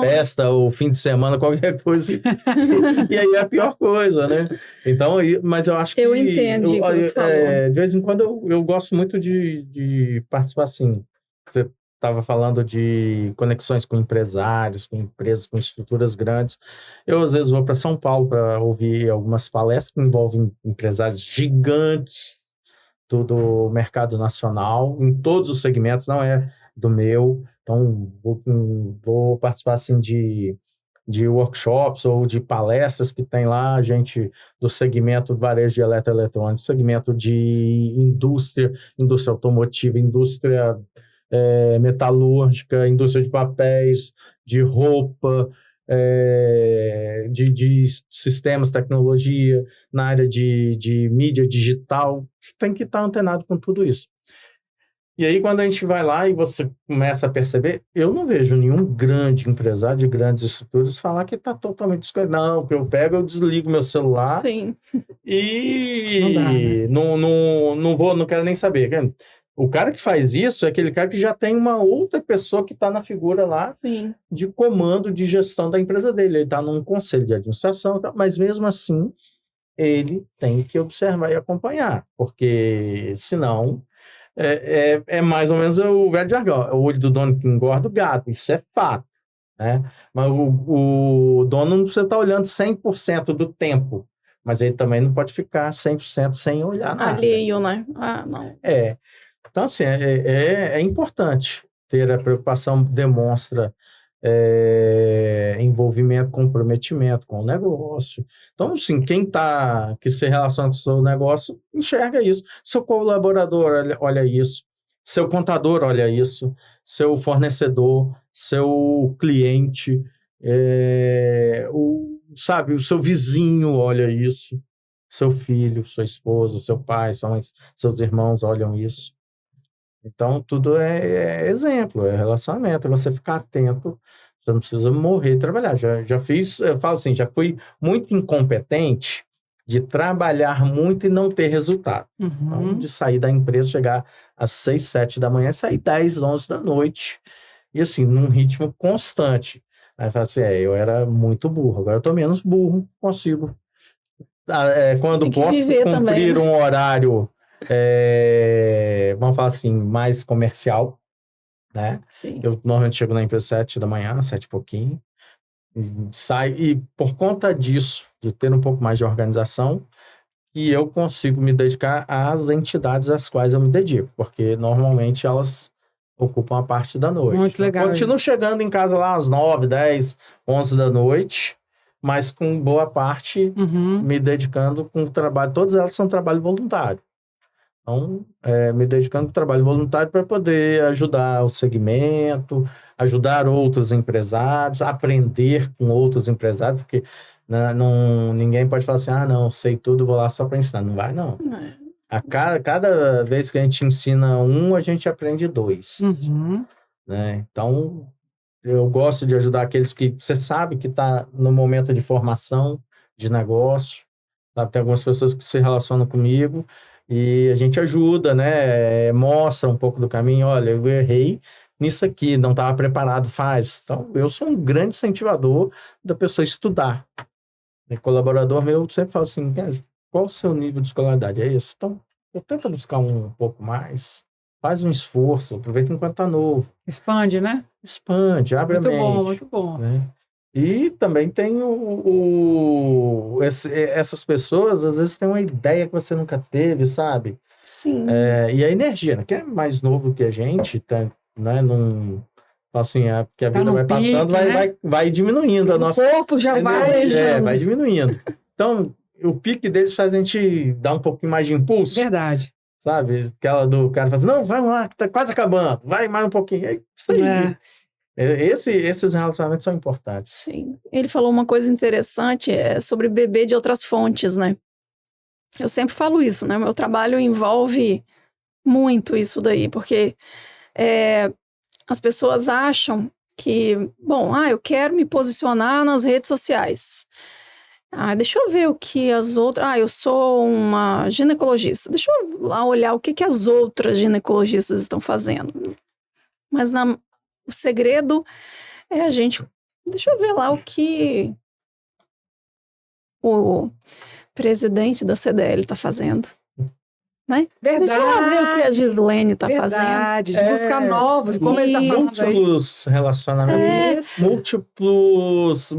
festa, o fim de semana, qualquer coisa. E aí é a pior coisa, né? Então, mas eu acho que... Eu entendo o que você falou. De vez em quando eu gosto muito de participar assim. Você estava falando de conexões com empresários, com empresas, com estruturas grandes. Eu, às vezes, vou para São Paulo para ouvir algumas palestras que envolvem empresários gigantes do mercado nacional, em todos os segmentos, não é do meu. Então, vou participar assim, de workshops ou de palestras que tem lá, gente do segmento do varejo de eletroeletrônico, segmento de indústria automotiva, indústria metalúrgica, indústria de papéis, de roupa, de sistemas, tecnologia, na área de mídia digital. Você tem que estar antenado com tudo isso. E aí, quando a gente vai lá e você começa a perceber, eu não vejo nenhum grande empresário de grandes estruturas falar que está totalmente desconectado. Não, que eu pego, eu desligo meu celular. Sim. E Não dá, né? não quero nem saber. O cara que faz isso é aquele cara que já tem uma outra pessoa que está na figura lá Sim. de comando de gestão da empresa dele. Ele está num conselho de administração, mas mesmo assim ele tem que observar e acompanhar, porque senão é mais ou menos o velho jargão. O olho do dono que engorda o gato, isso é fato, né? Mas o dono não precisa estar olhando 100% do tempo, mas ele também não pode ficar 100% sem olhar nada. Alheio, né? Ah, não. Então, assim, é importante ter a preocupação, demonstra envolvimento, comprometimento com o negócio. Então, assim, que se relaciona com o seu negócio, enxerga isso. Seu colaborador olha isso, seu contador olha isso, seu fornecedor, seu cliente, o seu vizinho olha isso, seu filho, sua esposa, seu pai, sua mãe, seus irmãos olham isso. Então, tudo é exemplo, é relacionamento, é você ficar atento, você não precisa morrer de trabalhar. Já fiz, eu falo assim, já fui muito incompetente de trabalhar muito e não ter resultado. Então, de sair da empresa, chegar às 6, 7 da manhã, sair 10, 11 da noite, e assim, num ritmo constante. Aí eu falo assim, eu era muito burro, agora eu tô menos burro, consigo. Quando posso cumprir também, né? Um horário... vamos falar assim, mais comercial, né? Sim. Eu normalmente chego na empresa 7 da manhã, 7 e pouquinho, e por conta disso, de ter um pouco mais de organização, que eu consigo me dedicar às entidades às quais eu me dedico, porque normalmente elas ocupam a parte da noite. Muito legal. Continuo chegando em casa lá às 9, 10, 11 da noite, mas com boa parte me dedicando com o trabalho, todas elas são trabalho voluntário. Então, me dedicando ao trabalho voluntário para poder ajudar o segmento, ajudar outros empresários, aprender com outros empresários, porque ninguém pode falar assim, não, sei tudo, vou lá só para ensinar. Não vai, não. Cada vez que a gente ensina a gente aprende 2. Né? Então, eu gosto de ajudar aqueles que você sabe que está no momento de formação de negócio. Tá? Tem algumas pessoas que se relacionam comigo, e a gente ajuda, né? Mostra um pouco do caminho. Olha, eu errei nisso aqui, não estava preparado, faz. Então, eu sou um grande incentivador da pessoa estudar. E colaborador meu sempre fala assim, qual o seu nível de escolaridade? É esse? Então, eu tento buscar um pouco mais, faz um esforço, aproveita enquanto está novo. Expande, né? Expande, abre a mente. Muito bom, muito bom. Né? E também tem essas pessoas, às vezes, têm uma ideia que você nunca teve, sabe? Sim. E a energia, né? Que é mais novo que a gente, tá, né? Assim, que a vida vai passando, né? vai diminuindo. O corpo já vai diminuindo. Então, o pique deles faz a gente dar um pouquinho mais de impulso. Verdade. Sabe? Aquela do cara fala assim, não, vai lá, tá quase acabando, vai mais um pouquinho. Isso aí. Esses relacionamentos são importantes. Sim. Ele falou uma coisa interessante sobre beber de outras fontes, né? Eu sempre falo isso, né? Meu trabalho envolve muito isso daí, porque as pessoas acham que, eu quero me posicionar nas redes sociais. Deixa eu ver o que as outras... eu sou uma ginecologista. Deixa eu lá olhar o que as outras ginecologistas estão fazendo. Mas o segredo é a gente... Deixa eu ver lá o que o presidente da CDL está fazendo. Né? Verdade. Deixa eu ver o que a Gislene está fazendo. Verdade, de buscar novos, como ele está fazendo aí. Múltiplos relacionamentos. Múltiplos...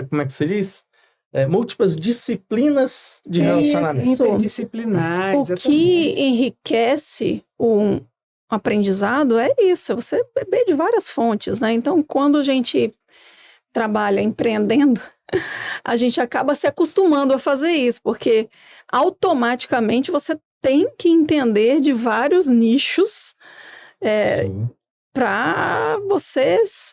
Como é que se diz? Múltiplas disciplinas de relacionamento. Interdisciplinares. O que enriquece um aprendizado é isso, é você beber de várias fontes, né? Então, quando a gente trabalha empreendendo, a gente acaba se acostumando a fazer isso, porque automaticamente você tem que entender de vários nichos para vocês,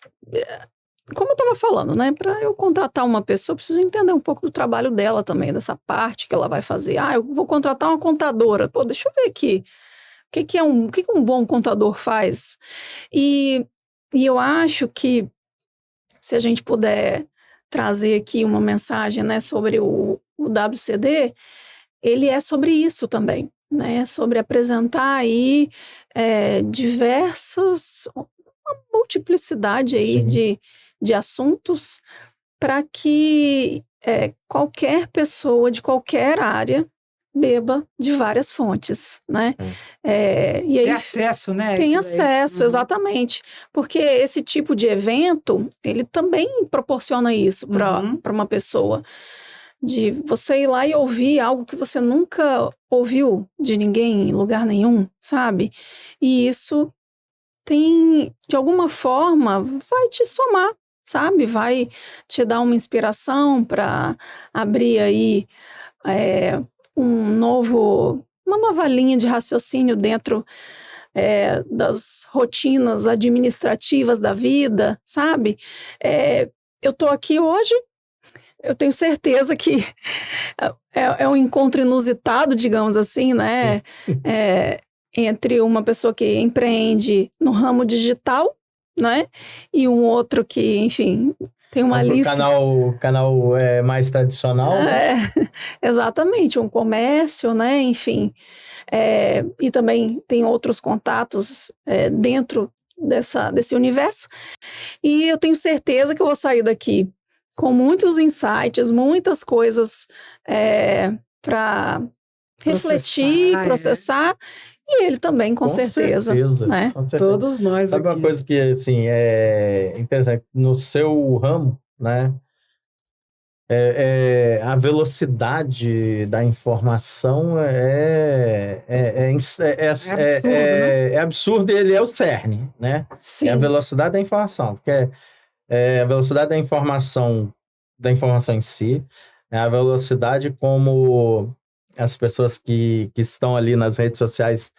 como eu estava falando, né? Para eu contratar uma pessoa, eu preciso entender um pouco do trabalho dela também, dessa parte que ela vai fazer. Eu vou contratar uma contadora. Pô, deixa eu ver aqui. O que um bom contador faz? E eu acho que se a gente puder trazer aqui uma mensagem, né, sobre o WCD, ele é sobre isso também, né? Sobre apresentar aí uma multiplicidade aí de assuntos para que qualquer pessoa de qualquer área beba de várias fontes, né? E aí, Tem acesso, né? tem isso daí. acesso, exatamente. Porque esse tipo de evento, ele também proporciona isso para uma pessoa. De você ir lá e ouvir algo que você nunca ouviu de ninguém em lugar nenhum, sabe? E isso tem, de alguma forma, vai te somar, sabe? Vai te dar uma inspiração para abrir aí uma nova linha de raciocínio dentro das rotinas administrativas da vida, sabe? Eu estou aqui hoje, eu tenho certeza que é um encontro inusitado, digamos assim, né? Entre uma pessoa que empreende no ramo digital, né? E um outro que, enfim, tem uma lista. Canal mais tradicional, né? Exatamente, um comércio, né? Enfim. E também tem outros contatos dentro desse universo. E eu tenho certeza que eu vou sair daqui com muitos insights, muitas coisas para refletir, processar, e ele também, com certeza. Né? Com certeza. Todos nós Sabe aqui. uma coisa que, assim, é interessante? No seu ramo, né? A velocidade da informação é absurdo, e ele é o cerne, né? Sim. É a velocidade da informação, porque a velocidade da informação em si, é a velocidade como as pessoas que estão ali nas redes sociais,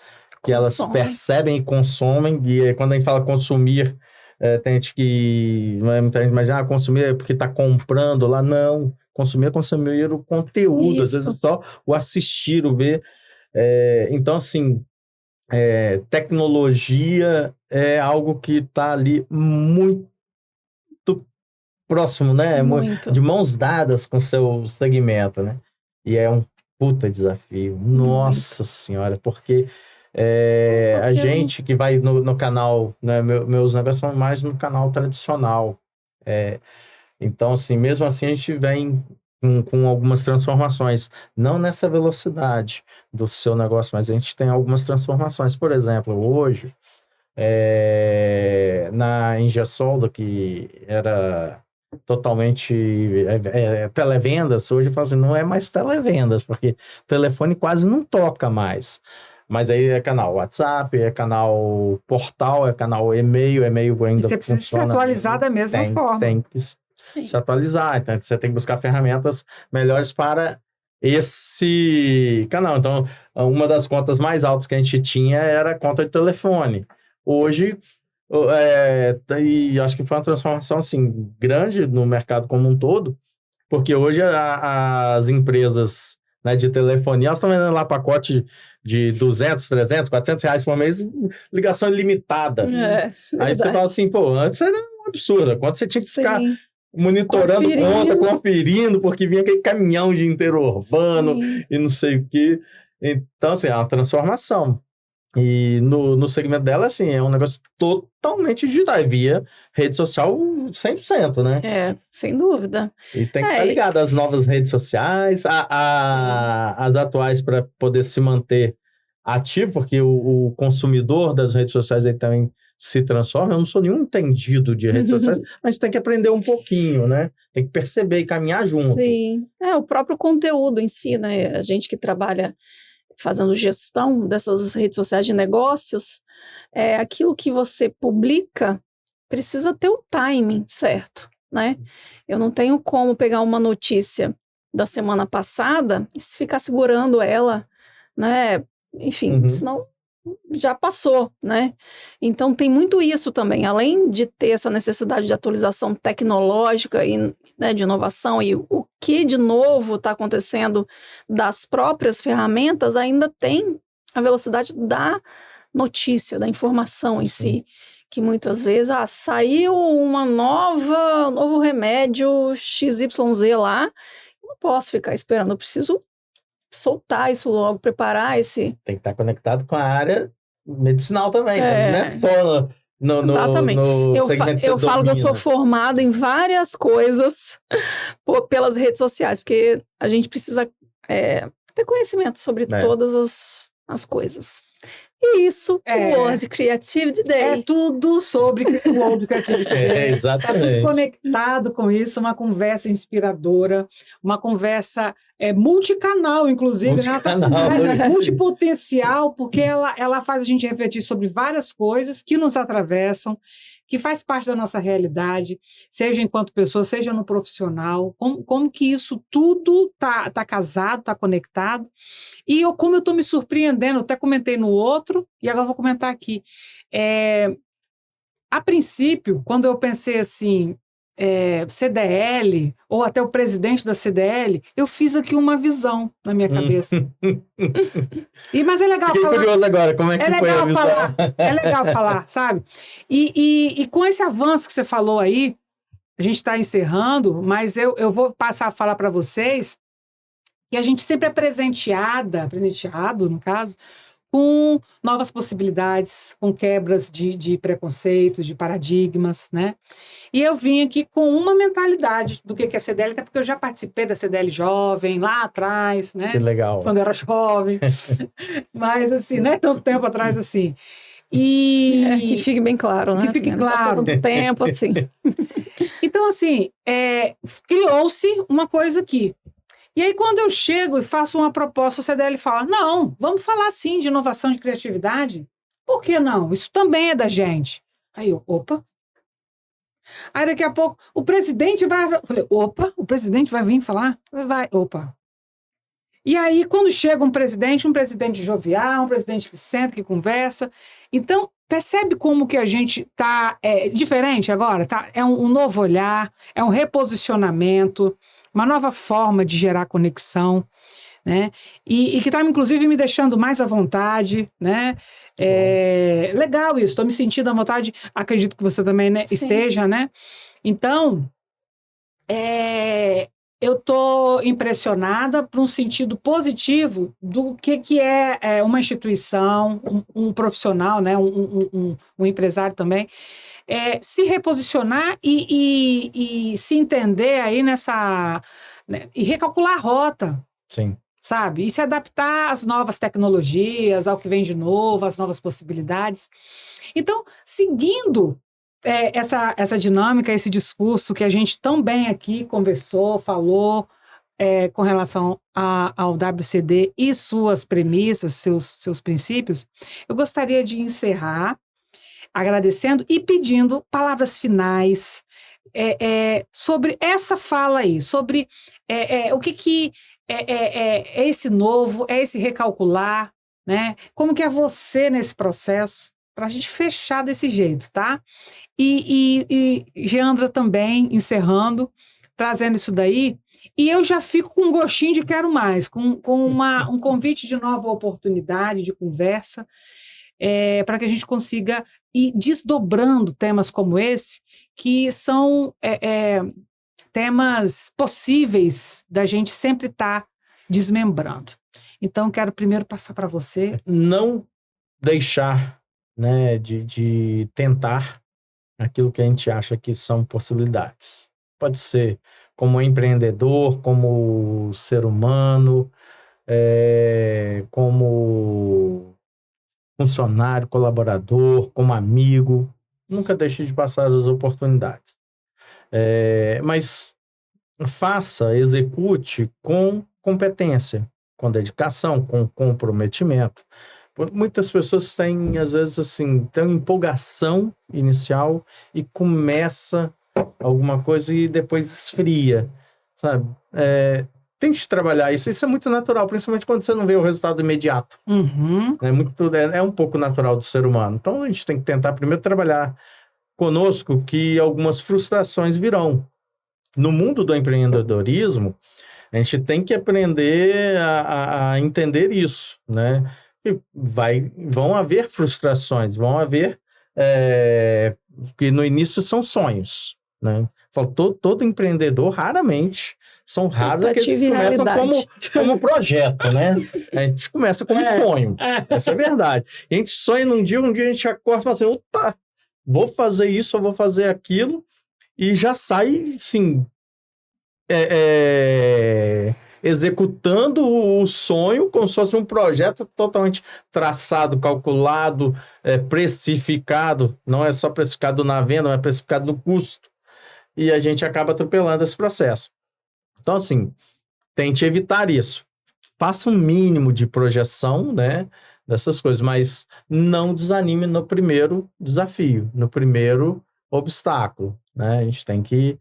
que elas percebem e consomem, e quando a gente fala consumir, tem gente que, muita gente imagina, consumir é porque está comprando lá, não, consumir é consumir o conteúdo, Isso. às vezes só o assistir, o ver, então assim, tecnologia é algo que está ali muito próximo, né? Muito. De mãos dadas com o seu segmento, né? E é um puta desafio. Nossa Senhora, porque a gente que vai no canal, né? Meus negócios são mais no canal tradicional. Então, assim, mesmo assim, a gente vem com algumas transformações. Não nessa velocidade do seu negócio, mas a gente tem algumas transformações. Por exemplo, hoje, na Ingesolda, que era totalmente televendas, hoje eu falo assim, não é mais televendas, porque telefone quase não toca mais. Mas aí é canal WhatsApp, é canal portal, é canal e-mail ainda funciona. E você precisa se atualizar da mesma forma. Tem que se atualizar, então você tem que buscar ferramentas melhores para esse canal. Então, uma das contas mais altas que a gente tinha era a conta de telefone. Hoje, e acho que foi uma transformação assim, grande no mercado como um todo, porque hoje as empresas, né, de telefonia, elas estão vendendo lá pacote de 200, 300, 400 reais por mês, ligação ilimitada. Aí você fala assim, pô, antes era um absurdo, quanto você tinha que ficar monitorando conta, conferindo, porque vinha aquele caminhão de interurbano e não sei o quê. Então, assim, é uma transformação. E no segmento dela, assim, é um negócio totalmente digital, via rede social 100%, né? Sem dúvida. E tem que estar ligado às novas redes sociais, às atuais, para poder se manter ativo, porque o consumidor das redes sociais aí também se transforma. Eu não sou nenhum entendido de redes sociais, mas a gente tem que aprender um pouquinho, né? Tem que perceber e caminhar junto. Sim. O próprio conteúdo em si, né? A gente que trabalha fazendo gestão dessas redes sociais de negócios, aquilo que você publica precisa ter o timing certo, né? Eu não tenho como pegar uma notícia da semana passada e ficar segurando ela, né? Enfim, senão já passou, né? Então tem muito isso também, além de ter essa necessidade de atualização tecnológica e, né, de inovação e o que de novo está acontecendo das próprias ferramentas, ainda tem a velocidade da notícia, da informação em si, que muitas vezes saiu novo remédio XYZ lá, eu não posso ficar esperando, eu preciso soltar isso logo, preparar esse... Tem que estar conectado com a área medicinal também, não é só Exatamente. no segmento que você eu falo que eu sou domina. formada em várias coisas pelas redes sociais, porque a gente precisa ter conhecimento sobre todas as coisas. E isso, o World Creativity Day. É tudo sobre o World Creativity Day. Exatamente. Está tudo conectado com isso, uma conversa inspiradora, uma conversa multicanal, inclusive, né? Multipotencial, porque ela faz a gente refletir sobre várias coisas que nos atravessam, que faz parte da nossa realidade, seja enquanto pessoa, seja no profissional, como que isso tudo tá casado, está conectado. E como eu estou me surpreendendo, eu até comentei no outro, e agora vou comentar aqui. A princípio, quando eu pensei assim, CDL, ou até o presidente da CDL, eu fiz aqui uma visão na minha cabeça. Mas é legal Fiquei falar. curioso agora, como é que foi a visão? É legal falar, sabe? E com esse avanço que você falou aí, a gente está encerrando, mas eu vou passar a falar para vocês que a gente sempre é presenteado, no caso, com novas possibilidades, com quebras de preconceitos, de paradigmas, né? E eu vim aqui com uma mentalidade do que é CDL, até porque eu já participei da CDL jovem, lá atrás, né? Que legal. Quando eu era jovem. Mas, assim, não é tanto tempo atrás assim. E... que fique bem claro, né? Que fique claro. Não tanto tempo, assim. Então, assim, criou-se uma coisa aqui. E aí, quando eu chego e faço uma proposta, o CDL fala, não, vamos falar sim de inovação de criatividade. Por que não? Isso também é da gente. Aí eu, opa. Aí daqui a pouco, o presidente vai... Eu falei, opa, o presidente vai vir falar? Vai, opa. E aí, quando chega um presidente jovial, um presidente que senta, que conversa. Então, percebe como que a gente está diferente agora? Tá? É um novo olhar, é um reposicionamento, uma nova forma de gerar conexão, né? E que está, inclusive, me deixando mais à vontade, né? Legal isso, estou me sentindo à vontade, acredito que você também, né, esteja, né? Então, eu estou impressionada por um sentido positivo do que é uma instituição, um profissional, né? um empresário também, se reposicionar e se entender aí nessa... Né, e recalcular a rota. Sim. Sabe? E se adaptar às novas tecnologias, ao que vem de novo, às novas possibilidades. Então, seguindo essa dinâmica, esse discurso que a gente tão bem aqui conversou, falou com relação ao WCD e suas premissas, seus princípios, eu gostaria de encerrar agradecendo e pedindo palavras finais sobre essa fala aí, sobre o que é esse novo, é esse recalcular, né? Como que é você nesse processo, para a gente fechar desse jeito, tá? E Geandra também, encerrando, trazendo isso daí, e eu já fico com um gostinho de quero mais, com um convite de nova oportunidade de conversa, para que a gente consiga ir desdobrando temas como esse, que são temas possíveis da gente sempre estar desmembrando. Então, quero primeiro passar para você. Não deixar, né, de tentar aquilo que a gente acha que são possibilidades. Pode ser como empreendedor, como ser humano, como funcionário, colaborador, como amigo. Nunca deixe de passar as oportunidades. Mas faça, execute com competência, com dedicação, com comprometimento. Muitas pessoas têm, às vezes, assim, tem uma empolgação inicial e começa alguma coisa e depois esfria, sabe? tente trabalhar isso. Isso é muito natural, principalmente quando você não vê o resultado imediato. Uhum. É um pouco natural do ser humano. Então, a gente tem que tentar primeiro trabalhar conosco que algumas frustrações virão. No mundo do empreendedorismo, a gente tem que aprender a entender isso, né? E vão haver frustrações, vão haver... porque no início são sonhos, né? Todo empreendedor, raramente, são raros aqueles que começam como projeto, né? A gente começa como sonho, essa é a verdade. A gente sonha um dia a gente acorda e fala assim, opa, vou fazer isso, eu vou fazer aquilo, e já sai, assim, executando o sonho como se fosse um projeto totalmente traçado, calculado, precificado. Não é só precificado na venda, não é precificado no custo. E a gente acaba atropelando esse processo. Então, assim, tente evitar isso. Faça um mínimo de projeção, né, dessas coisas, mas não desanime no primeiro desafio, no primeiro obstáculo, né? A gente tem que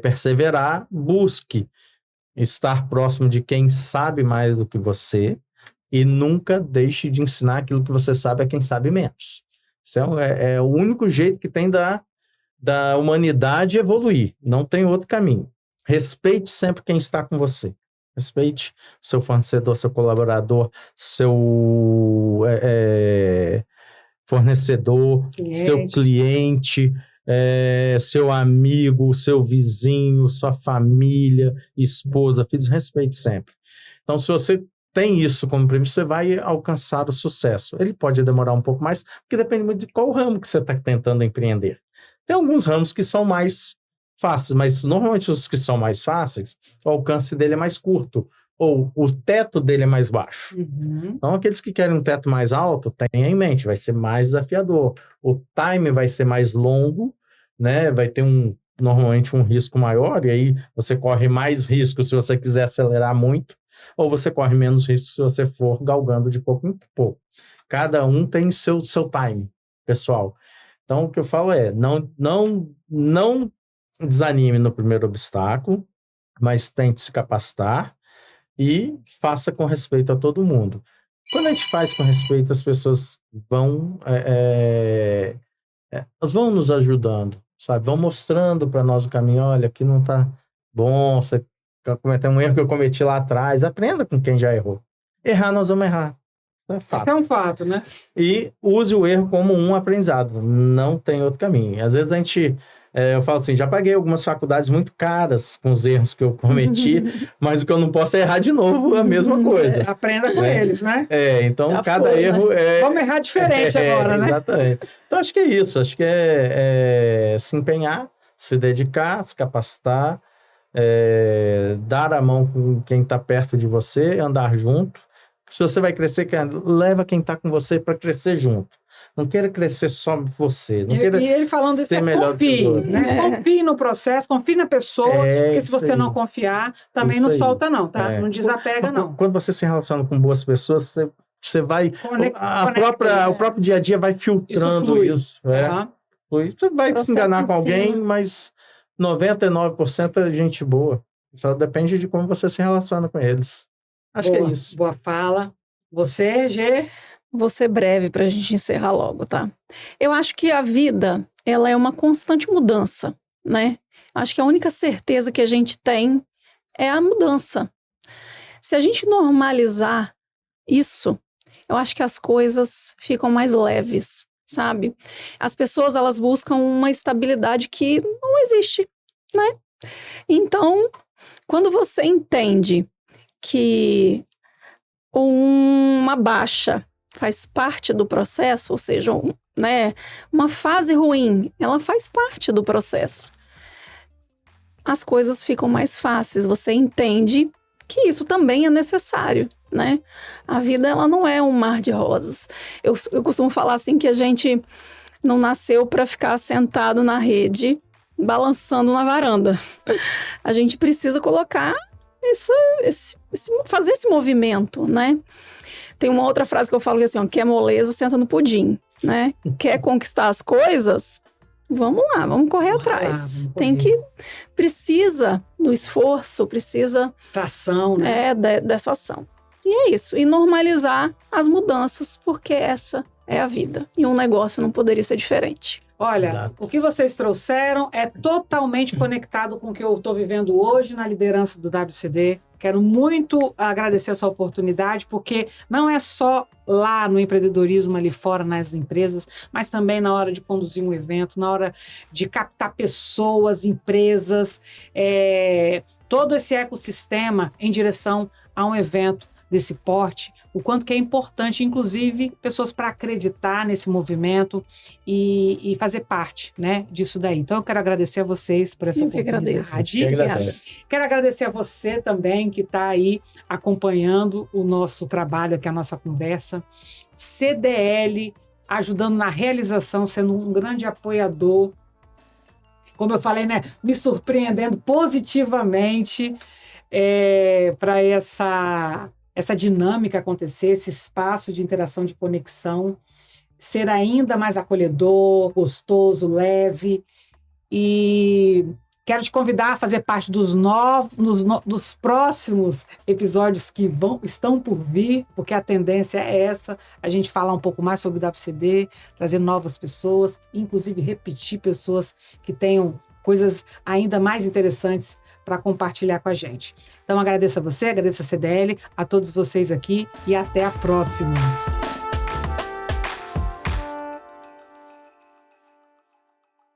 perseverar, busque estar próximo de quem sabe mais do que você e nunca deixe de ensinar aquilo que você sabe a quem sabe menos. Isso é o único jeito que tem da humanidade evoluir. Não tem outro caminho. Respeite sempre quem está com você. Respeite seu fornecedor, seu colaborador, seu fornecedor, seu cliente, seu amigo, seu vizinho, sua família, esposa, filhos. Respeite sempre. Então, se você tem isso como primeiro, você vai alcançar o sucesso. Ele pode demorar um pouco mais, porque depende muito de qual ramo que você está tentando empreender. Tem alguns ramos que são mais fáceis, mas normalmente os que são mais fáceis, o alcance dele é mais curto, ou o teto dele é mais baixo. Uhum. Então, aqueles que querem um teto mais alto, tenha em mente, vai ser mais desafiador. O time vai ser mais longo, né? Vai ter normalmente um risco maior, e aí você corre mais risco se você quiser acelerar muito, ou você corre menos risco se você for galgando de pouco em pouco. Cada um tem seu time, pessoal. Então, o que eu falo não desanime no primeiro obstáculo, mas tente se capacitar e faça com respeito a todo mundo. Quando a gente faz com respeito, as pessoas vão nos ajudando, sabe? Vão mostrando para nós o caminho. Olha, aqui não está bom, você cometeu um erro que eu cometi lá atrás. Aprenda com quem já errou. Errar, nós vamos errar. Isso é um fato, né? E use o erro como um aprendizado. Não tem outro caminho. Às vezes eu falo assim, já paguei algumas faculdades muito caras com os erros que eu cometi, mas o que eu não posso é errar de novo a mesma coisa. Aprenda com eles, né? Então Já cada foi, erro né? Vamos errar diferente agora, né? Exatamente. Então acho que é isso. Acho que é se empenhar, se dedicar, se capacitar, dar a mão com quem está perto de você, andar junto. Se você vai crescer, leva quem está com você para crescer junto. Não queira crescer só você. Não queira E ele falando isso, confie, né? Confie no processo, confie na pessoa, porque se você não confiar, também não solta não, tá? Não desapega não. Quando você se relaciona com boas pessoas, você vai... O próprio dia a dia vai filtrando isso. Você vai se enganar com alguém, mas 99% é gente boa. Só depende de como você se relaciona com eles. Acho que é isso. Boa fala. Você, Gê? Vou ser breve para a gente encerrar logo, tá? Eu acho que a vida, ela é uma constante mudança, né? Acho que a única certeza que a gente tem é a mudança. Se a gente normalizar isso, eu acho que as coisas ficam mais leves, sabe? As pessoas, elas buscam uma estabilidade que não existe, né? Então, quando você entende que uma baixa faz parte do processo, ou seja, uma fase ruim, ela faz parte do processo. As coisas ficam mais fáceis, você entende que isso também é necessário, né? A vida, ela não é um mar de rosas. Eu costumo falar assim que a gente não nasceu para ficar sentado na rede, balançando na varanda. A gente precisa colocar fazer esse movimento, né? Tem uma outra frase que eu falo que é assim, quer moleza, senta no pudim, né? Quer conquistar as coisas, Vamos lá, vamos correr atrás. vamos Tem correr. precisa do esforço, precisa Tração, né? dessa ação. E é isso. E normalizar as mudanças, porque essa é a vida. E um negócio não poderia ser diferente. Olha, Exato. o que vocês trouxeram é totalmente conectado com o que eu estou vivendo hoje na liderança do WCD. Quero muito agradecer essa oportunidade, porque não é só lá no empreendedorismo, ali fora, nas empresas, mas também na hora de conduzir um evento, na hora de captar pessoas, empresas, todo esse ecossistema em direção a um evento desse porte, o quanto que é importante, inclusive, pessoas para acreditar nesse movimento e fazer parte, né, disso daí. Então, eu quero agradecer a vocês por essa Eu que agradeço. oportunidade. Que Obrigada. agradece. Quero agradecer a você também que está aí acompanhando o nosso trabalho aqui, a nossa conversa. CDL, ajudando na realização, sendo um grande apoiador. Como eu falei, né, me surpreendendo positivamente para essa dinâmica acontecer, esse espaço de interação, de conexão, ser ainda mais acolhedor, gostoso, leve. E quero te convidar a fazer parte dos próximos episódios que estão por vir, porque a tendência é essa, a gente falar um pouco mais sobre o WCD, trazer novas pessoas, inclusive repetir pessoas que tenham coisas ainda mais interessantes para compartilhar com a gente. Então, agradeço a você, agradeço a CDL, a todos vocês aqui e até a próxima.